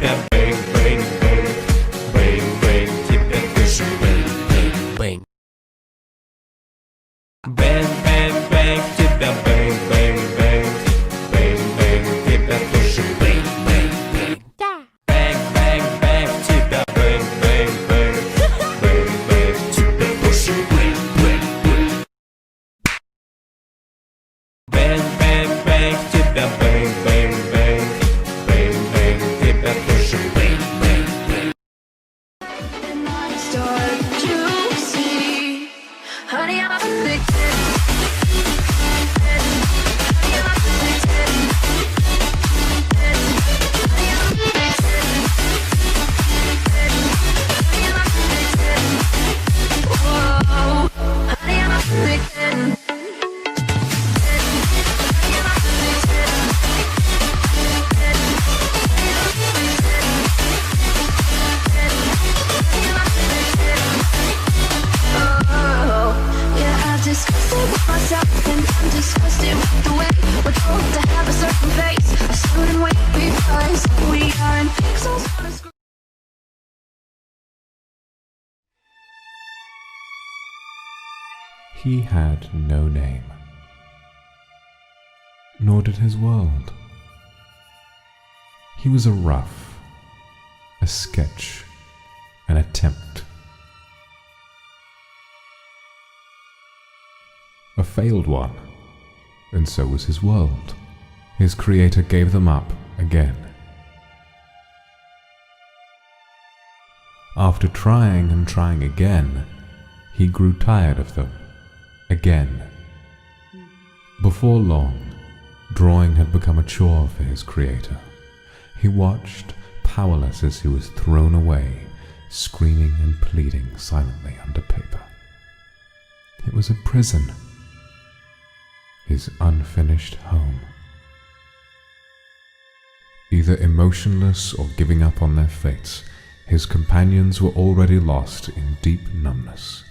тебя бэнг, бэнг, бэнг, бэнг, бэнг, тебя душу бэнг, бэнг, бэнг. Бэнг, бэнг, бэнг, тебя бэнг, бэнг, бэнг, бэнг, бэнг, тебя душу бэнг, бэнг, бэнг. Бэнг, бэнг, бэнг, тебя бэнг, бэнг, бэнг, бэнг, бэнг, тебя душу бэнг, бэнг, бэнг. Бэнг, бэнг, бэнг, тебя бэнг, бэнг, бэнг, бэнг, бэнг, тебя душу бэнг, бэнг, бэнг. And I start to see, honey, I'm addicted. Honey, I'm addicted. Honey, I'm addicted. Honey, I'm addicted. Whoa, honey, I'm addicted. Disgusted with myself and I'm disgusted with the way we're told to have a certain face. I stood and wait because we are in pixels on a screen. He had no name, nor did his world. He was a rough, a sketch, an attempt. A failed one, and so was his world. His creator gave them up again. After trying and trying again, he grew tired of them, again. Before long, drawing had become a chore for his creator. He watched, powerless as he was thrown away, screaming and pleading silently under paper. It was a prison. His unfinished home. Either emotionless or giving up on their fates, his companions were already lost in deep numbness,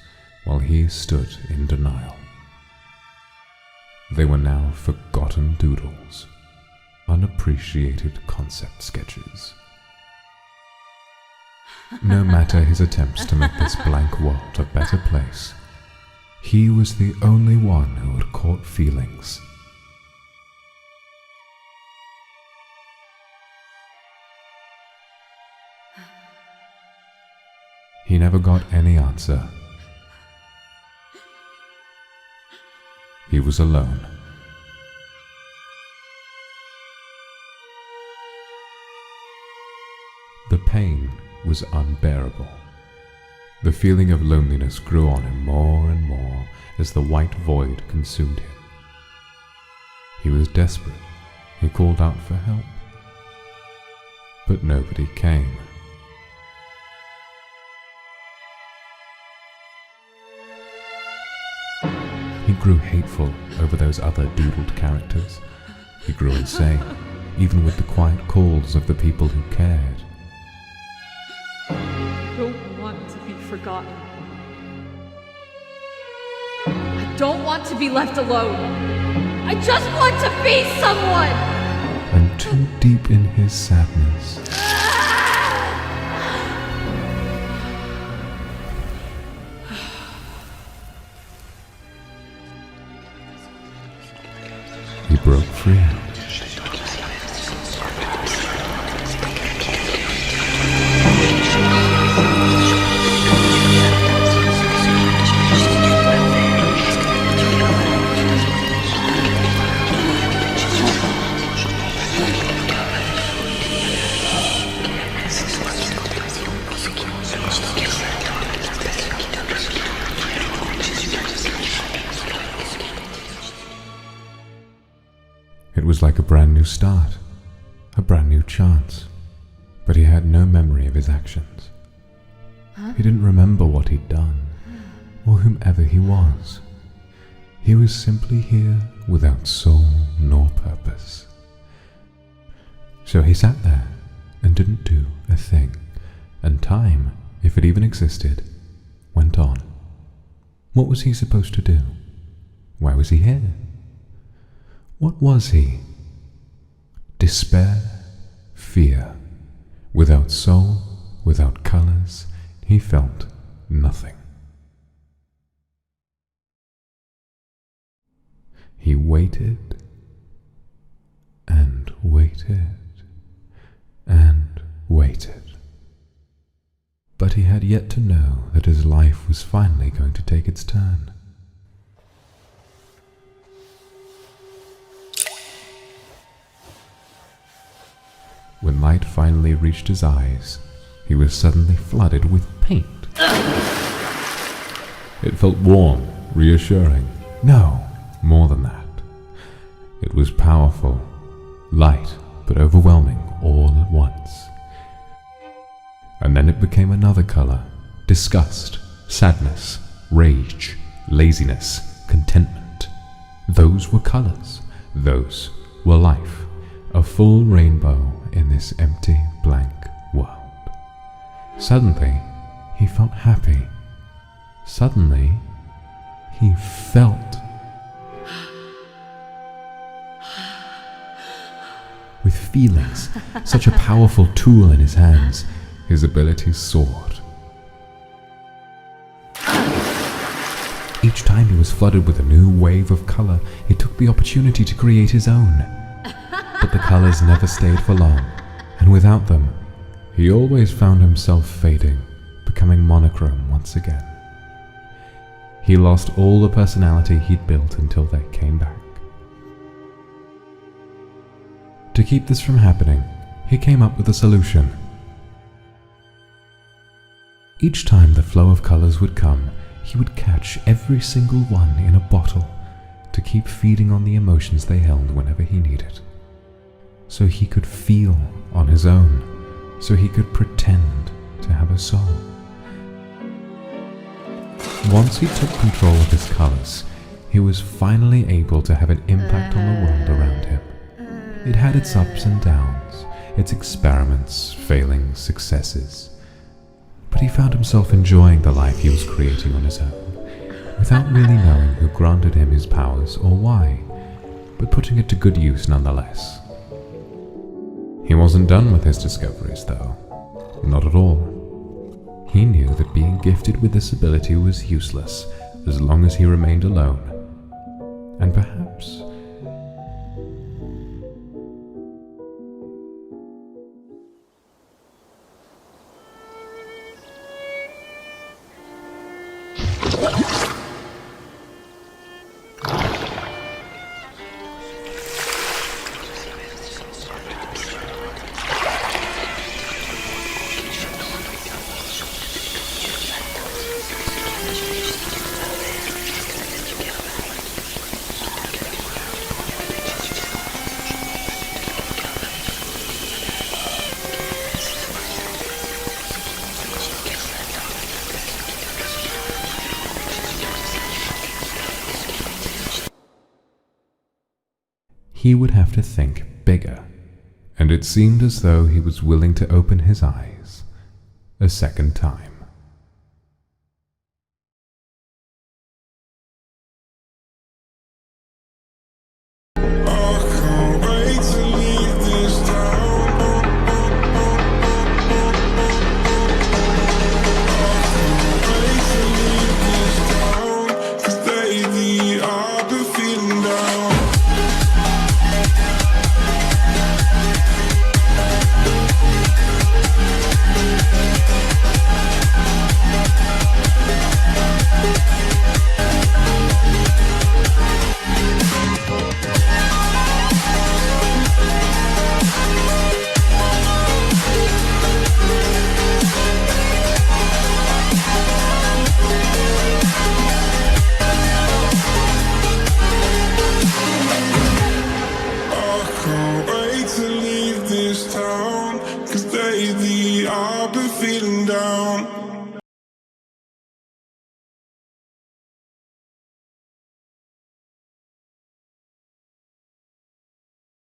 while he stood in denial. They were now forgotten doodles, unappreciated concept sketches. No matter his attempts to make this blank world a better place, he was the only one who had caught feelings. He never got any answer. He was alone. The pain was unbearable. The feeling of loneliness grew on him more and more as the white void consumed him. He was desperate. He called out for help. But nobody came. He grew hateful over those other doodled characters. He grew insane, even with the quiet calls of the people who cared. I don't want to be forgotten. I don't want to be left alone. I just want to be someone! And too deep in his sadness, he broke free. It was like a brand new start, a brand new chance, but he had no memory of his actions. He didn't remember what he'd done, or whomever he was. He was simply here without soul nor purpose. So he sat there and didn't do a thing, and time, if it even existed, went on. What was he supposed to do? Why was he here? What was he? Despair, fear, Without soul, without colors, he felt nothing. He waited and waited and waited. But he had yet to know that his life was finally going to take its turn. When light finally reached his eyes, he was suddenly flooded with paint. It felt warm, reassuring. No, more than that. It was powerful, light, but overwhelming all at once. And then it became another color: disgust, sadness, rage, laziness, contentment. Those were colors. Those were life. A full rainbow in this empty, blank world. Suddenly, he felt happy. Suddenly, he felt. With feelings, such a powerful tool in his hands, his abilities soared. Each time he was flooded with a new wave of color, he took the opportunity to create his own. But the colors never stayed for long, and without them, he always found himself fading, becoming monochrome once again. He lost all the personality he'd built until they came back. To keep this from happening, he came up with a solution. Each time the flow of colors would come, he would catch every single one in a bottle to keep feeding on the emotions they held whenever he needed. So he could feel on his own, so he could pretend to have a soul. Once he took control of his colors, he was finally able to have an impact on the world around him. It had its ups and downs, its experiments, failings, successes. But he found himself enjoying the life he was creating on his own, without really knowing who granted him his powers or why, but putting it to good use nonetheless. He wasn't done with his discoveries, though. Not at all. He knew that being gifted with this ability was useless as long as he remained alone. And perhaps he would have to think bigger, and it seemed as though he was willing to open his eyes a second time. Lately I've been feeling down.